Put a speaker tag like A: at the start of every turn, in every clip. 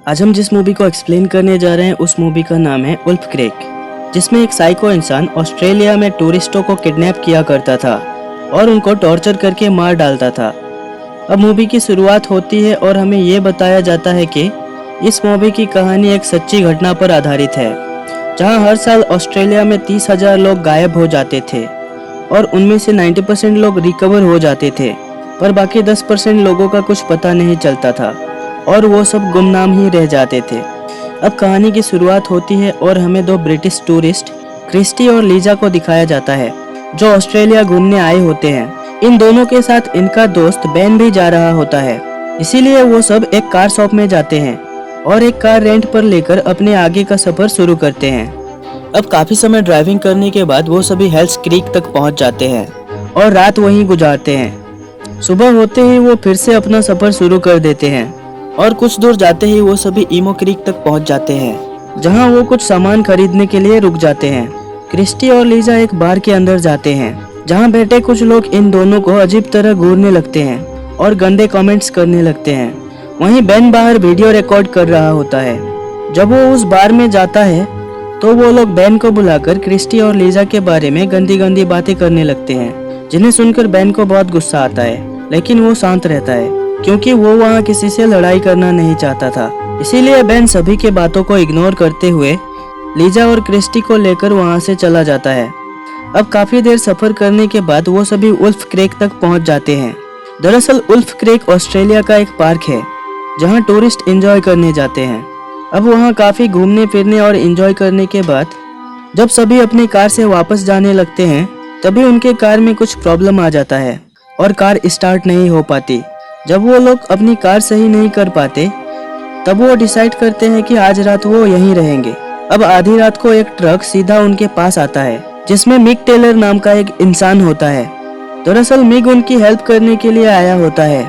A: आज हम जिस मूवी को एक्सप्लेन करने जा रहे हैं उस मूवी का नाम है वुल्फ क्रेक, जिसमें एक साइको इंसान ऑस्ट्रेलिया में टूरिस्टों को किडनैप किया करता था और उनको टॉर्चर करके मार डालता था। अब मूवी की शुरुआत होती है और हमें ये बताया जाता है कि इस मूवी की कहानी एक सच्ची घटना पर आधारित है, जहां हर साल ऑस्ट्रेलिया में 30,000 लोग गायब हो जाते थे और उनमें से 90% लोग रिकवर हो जाते थे, पर बाकी 10% लोगों का कुछ पता नहीं चलता था और वो सब गुमनाम ही रह जाते थे। अब कहानी की शुरुआत होती है और हमें दो ब्रिटिश टूरिस्ट क्रिस्टी और लीजा को दिखाया जाता है, जो ऑस्ट्रेलिया घूमने आए होते हैं। इन दोनों के साथ इनका दोस्त बेन भी जा रहा होता है, इसीलिए वो सब एक कार शॉप में जाते हैं और एक कार रेंट पर लेकर अपने आगे का सफर शुरू करते हैं। अब काफी समय ड्राइविंग करने के बाद वो सभी हेल्स क्रीक तक पहुंच जाते हैं और रात वहीं गुजारते हैं। सुबह होते ही वो फिर से अपना सफर शुरू कर देते हैं और कुछ दूर जाते ही वो सभी ईमो क्रीक तक पहुंच जाते हैं, जहां वो कुछ सामान खरीदने के लिए रुक जाते हैं। क्रिस्टी और लीजा एक बार के अंदर जाते हैं, जहां बैठे कुछ लोग इन दोनों को अजीब तरह घूरने लगते हैं और गंदे कमेंट्स करने लगते हैं। वहीं बेन बाहर वीडियो रिकॉर्ड कर रहा होता है। जब वो उस बार में जाता है तो वो लोग बेन को बुलाकर क्रिस्टी और लीजा के बारे में गंदी गंदी बातें करने लगते हैं, जिन्हें सुनकर बेन को बहुत गुस्सा आता है, लेकिन वो शांत रहता है क्योंकि वो वहाँ किसी से लड़ाई करना नहीं चाहता था। इसीलिए बेन सभी के बातों को इग्नोर करते हुए लीजा और क्रिस्टी को लेकर वहाँ से चला जाता है। अब काफी देर सफर करने के बाद वो सभी वुल्फ क्रेक तक पहुँच जाते हैं। दरअसल वुल्फ क्रेक ऑस्ट्रेलिया का एक पार्क है, जहाँ टूरिस्ट एंजॉय करने जाते हैं। अब वहाँ काफी घूमने फिरने और एंजॉय करने के बाद जब सभी अपनी कार से वापस जाने लगते हैं, तभी उनके कार में कुछ प्रॉब्लम आ जाता है और कार स्टार्ट नहीं हो पाती। जब वो लोग अपनी कार सही नहीं कर पाते, तब वो डिसाइड करते हैं कि आज रात वो यहीं रहेंगे। अब आधी रात को एक ट्रक सीधा उनके पास आता है, जिसमें मिग टेलर नाम का एक इंसान होता है। दरअसल मिग उनकी हेल्प करने के लिए आया होता है।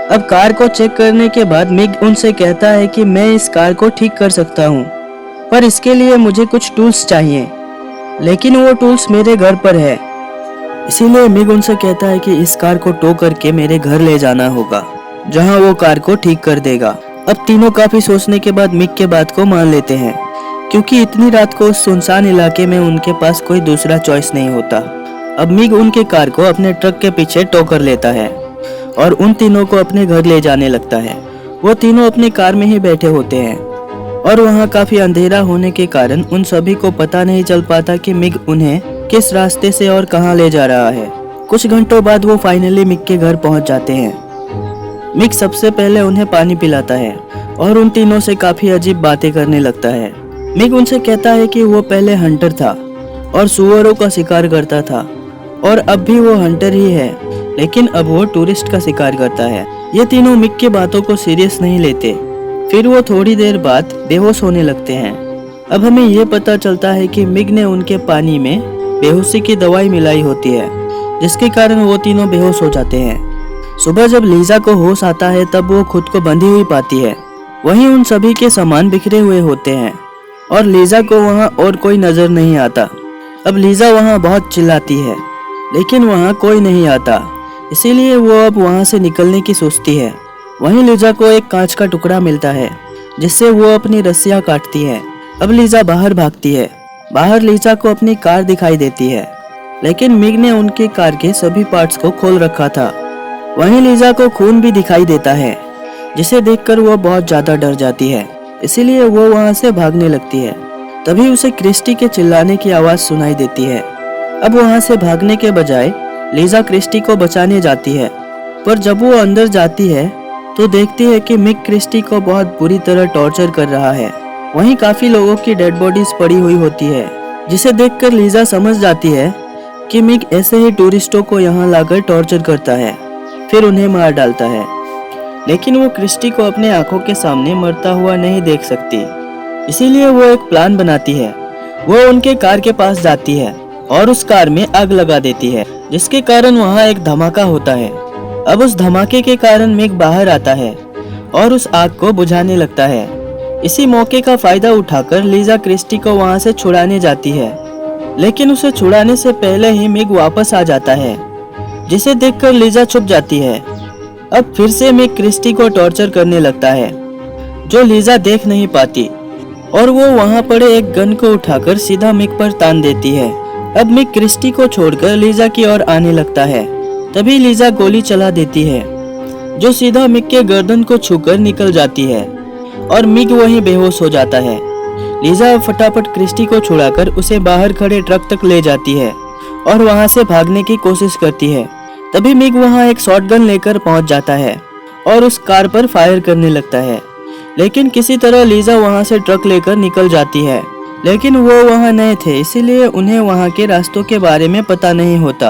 A: अब कार को चेक करने के बाद मिग उनसे कहता है कि मैं इस कार को ठीक कर सकता हूँ, पर इसके लिए मुझे कुछ टूल्स चाहिए, लेकिन वो टूल्स मेरे घर पर है। इसीलिए मिग उनसे कहता है कि इस कार को टो करके मेरे घर ले जाना होगा, जहां वो कार को ठीक कर देगा। अब तीनों काफी सोचने के बाद मिग के बात को मान लेते हैं, क्योंकि इतनी रात को उस सुनसान इलाके में उनके पास कोई दूसरा चॉइस नहीं होता। अब मिग उनके कार को अपने ट्रक के पीछे टो कर लेता है और उन तीनों को अपने घर ले जाने लगता है। वो तीनों अपनी कार में ही बैठे होते हैं और वहाँ काफी अंधेरा होने के कारण उन सभी को पता नहीं चल पाता कि मिग उन्हें किस रास्ते से और कहां ले जा रहा है। कुछ घंटों बाद वो फाइनली मिग के घर पहुंच जाते हैं। मिग सबसे पहले उन्हें पानी पिलाता है और उन तीनों से काफी अजीब बातें करने लगता है। मिग उनसे कहता है कि वो पहले हंटर था और सुअरों का शिकार करता था और अब भी वो हंटर ही है, लेकिन अब वो टूरिस्ट का शिकार करता है। ये तीनों मिग की बातों को सीरियस नहीं लेते। फिर वो थोड़ी देर बाद बेहोश होने लगते हैं। अब हमें ये पता चलता है कि मिग ने उनके पानी में बेहोशी की दवाई मिलाई होती है, जिसके कारण वो तीनों बेहोश हो जाते हैं। सुबह जब लीजा को होश आता है, तब वो खुद को बंधी हुई पाती है। वहीं उन सभी के सामान बिखरे हुए होते हैं और लीजा को वहाँ और कोई नजर नहीं आता। अब लीजा वहाँ बहुत चिल्लाती है, लेकिन वहाँ कोई नहीं आता, इसीलिए वो अब वहाँ से निकलने की सोचती है। वहीं लीजा को एक कांच का टुकड़ा मिलता है, जिससे वो अपनी रस्सियाँ काटती है। अब लीजा बाहर भागती है। बाहर लीजा को अपनी कार दिखाई देती है, लेकिन मिग ने उनकी कार के सभी पार्ट्स को खोल रखा था। वहीं लीजा को खून भी दिखाई देता है, जिसे देखकर वो बहुत ज्यादा डर जाती है, इसीलिए वो वहां से भागने लगती है। तभी उसे क्रिस्टी के चिल्लाने की आवाज सुनाई देती है। अब वहां से भागने के बजाय लीजा क्रिस्टी को बचाने जाती है, पर जब वो अंदर जाती है तो देखती है कि मिग क्रिस्टी को बहुत बुरी तरह टॉर्चर कर रहा है। वहीं काफी लोगों की डेड बॉडीज पड़ी हुई होती है, जिसे देखकर लीजा समझ जाती है कि मिग ऐसे ही टूरिस्टों को यहाँ लाकर टॉर्चर करता है, फिर उन्हें मार डालता है। लेकिन वो क्रिस्टी को अपने आंखों के सामने मरता हुआ नहीं देख सकती, इसीलिए वो एक प्लान बनाती है। वो उनके कार के पास जाती है और उस कार में आग लगा देती है, जिसके कारण वहाँ एक धमाका होता है। अब उस धमाके के कारण मिग बाहर आता है और उस आग को बुझाने लगता है। इसी मौके का फायदा उठाकर लीजा क्रिस्टी को वहां से छुड़ाने जाती है, लेकिन उसे छुड़ाने से पहले ही मिग वापस आ जाता है, जिसे देखकर लीजा छुप जाती है। अब फिर से मिग क्रिस्टी को टॉर्चर करने लगता है। जो लीजा देख नहीं पाती और वो वहाँ पड़े एक गन को उठाकर सीधा मिक पर तान देती है। अब मिक क्रिस्टी को छोड़कर लीजा की ओर आने लगता है। तभी लीजा गोली चला देती है जो सीधा मिक के गर्दन को छूकर निकल जाती है और मिक वहीं बेहोश हो जाता है। लीजा फटाफट क्रिस्टी को छुड़ाकर उसे बाहर खड़े ट्रक तक ले जाती है और वहां से भागने की कोशिश करती है। तभी मिक वहां एक शॉटगन लेकर पहुंच जाता है और उस कार पर फायर करने लगता है, लेकिन किसी तरह लीजा वहां से ट्रक लेकर निकल जाती है। लेकिन वो वहां नए थे, इसीलिए उन्हें वहां के रास्तों के बारे में पता नहीं होता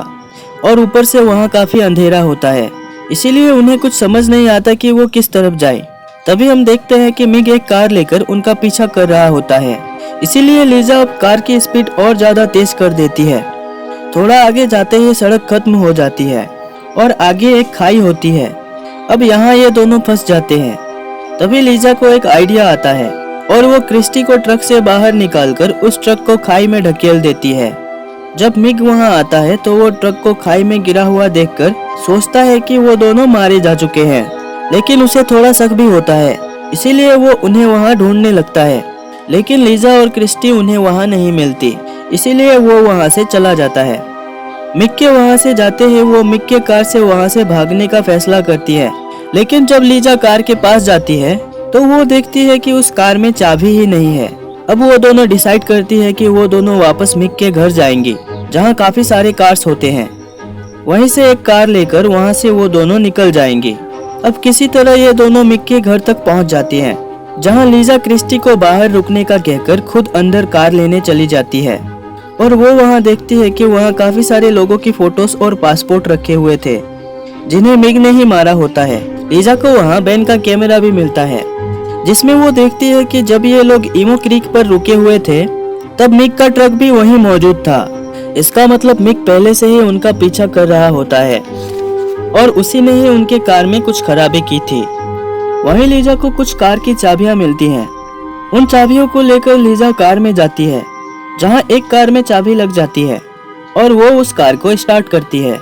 A: और ऊपर से वहां काफी अंधेरा होता है, इसीलिए उन्हें कुछ समझ नहीं आता कि वो किस तरफ जाए। तभी हम देखते हैं कि मिक एक कार लेकर उनका पीछा कर रहा होता है, इसीलिए लीजा अब कार की स्पीड और ज्यादा तेज कर देती है। थोड़ा आगे जाते ही सड़क खत्म हो जाती है और आगे एक खाई होती है। अब यहाँ ये दोनों फंस जाते हैं। तभी लीजा को एक आइडिया आता है और वो क्रिस्टी को ट्रक से बाहर निकालकर उस ट्रक को खाई में ढकेल देती है। जब मिक वहाँ आता है तो वो ट्रक को खाई में गिरा हुआ देखकर सोचता है कि वो दोनों मारे जा चुके हैं, लेकिन उसे थोड़ा शक भी होता है, इसीलिए वो उन्हें वहाँ ढूंढने लगता है। लेकिन लीजा और क्रिस्टी उन्हें वहाँ नहीं मिलती, इसीलिए वो वहाँ से चला जाता है। मिक के वहाँ से जाते ही वो मिक के कार से वहाँ से भागने का फैसला करती है, लेकिन जब लीजा कार के पास जाती है तो वो देखती है कि उस कार में चाबी ही नहीं है। अब वो दोनों डिसाइड करती है कि वो दोनों वापस मिक के घर जाएंगी, जहाँ काफी सारे कार्स होते हैं। वहीं से एक कार लेकर वहाँ से वो दोनों निकल जाएंगी। अब किसी तरह ये दोनों मिक के घर तक पहुँच जाती हैं, जहाँ लीजा क्रिस्टी को बाहर रुकने का कहकर खुद अंदर कार लेने चली जाती है और वो वहाँ देखती है कि वहाँ काफी सारे लोगों की फोटोज और पासपोर्ट रखे हुए थे, जिन्हें मिक ने ही मारा होता है। लीजा को वहाँ बेन का कैमरा भी मिलता है, जिसमें वो देखती है कि जब ये लोग इमो क्रीक पर रुके हुए थे तब मिक का ट्रक भी वहीं मौजूद था। इसका मतलब मिक पहले से ही उनका पीछा कर रहा होता है और उसी ने ही उनके कार में कुछ खराबी की थी। वहीं लीजा को कुछ कार की चाबियां मिलती हैं। उन चाबियों को लेकर लीजा कार में जाती है, जहां एक कार में चाबी लग जाती है और वो उस कार को स्टार्ट करती है।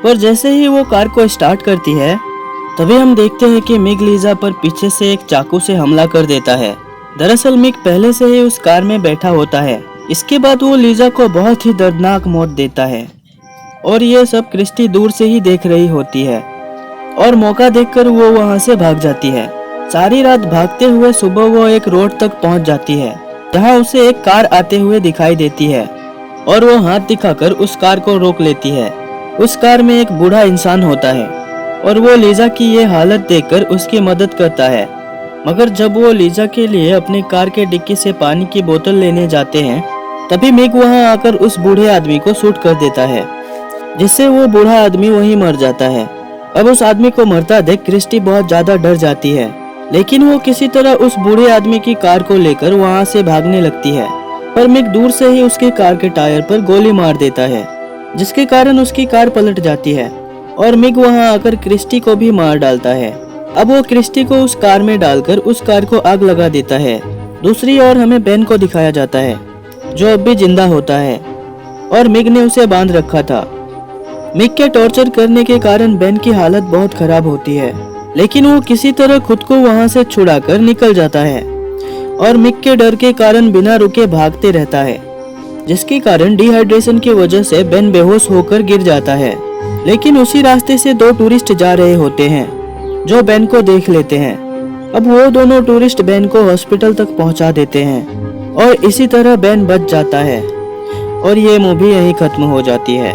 A: पर जैसे ही वो कार को स्टार्ट करती है तभी हम देखते हैं कि मिक लीजा पर पीछे से एक चाकू से हमला कर देता है। दरअसल मिक पहले से ही उस कार में बैठा होता है। इसके बाद वो लीजा को बहुत ही दर्दनाक मौत देता है और ये सब क्रिस्टी दूर से ही देख रही होती है और मौका देखकर वो वहाँ से भाग जाती है। सारी रात भागते हुए सुबह वो एक रोड तक पहुँच जाती है, जहाँ उसे एक कार आते हुए दिखाई देती है और वो हाथ दिखाकर उस कार को रोक लेती है। उस कार में एक बूढ़ा इंसान होता है और वो लीजा की ये हालत देखकर उसकी मदद करता है। मगर जब वो लीजा के लिए अपने कार के डिक्की से पानी की बोतल लेने जाते हैं तभी मिक वहां आकर उस बूढ़े आदमी को शूट कर देता है, जिससे वो बूढ़ा आदमी वहीं मर जाता है। अब उस आदमी को मरता देख क्रिस्टी बहुत ज्यादा डर जाती है, लेकिन वो किसी तरह उस बूढ़े आदमी की कार को लेकर वहां से भागने लगती है। पर मिक दूर से ही उसके कार के टायर पर गोली मार देता है, जिसके कारण उसकी कार पलट जाती है और मिक वहां आकर क्रिस्टी को भी मार डालता है। अब वो क्रिस्टी को उस कार में डालकर उस कार को आग लगा देता है। दूसरी ओर हमें बेन को दिखाया जाता है, जो अब भी जिंदा होता है और मिक ने उसे बांध रखा था। मिक के टॉर्चर करने के कारण बेन की हालत बहुत खराब होती है, लेकिन वो किसी तरह खुद को वहां से छुड़ाकर निकल जाता है और मिक के डर के कारण बिना रुके भागते रहता है, जिसके कारण डिहाइड्रेशन की वजह से बेन बेहोश होकर गिर जाता है। लेकिन उसी रास्ते से दो टूरिस्ट जा रहे होते हैं, जो बेन को देख लेते हैं। अब वो दोनों टूरिस्ट बेन को हॉस्पिटल तक पहुंचा देते हैं और इसी तरह बेन बच जाता है और ये मूवी यहीं खत्म हो जाती है।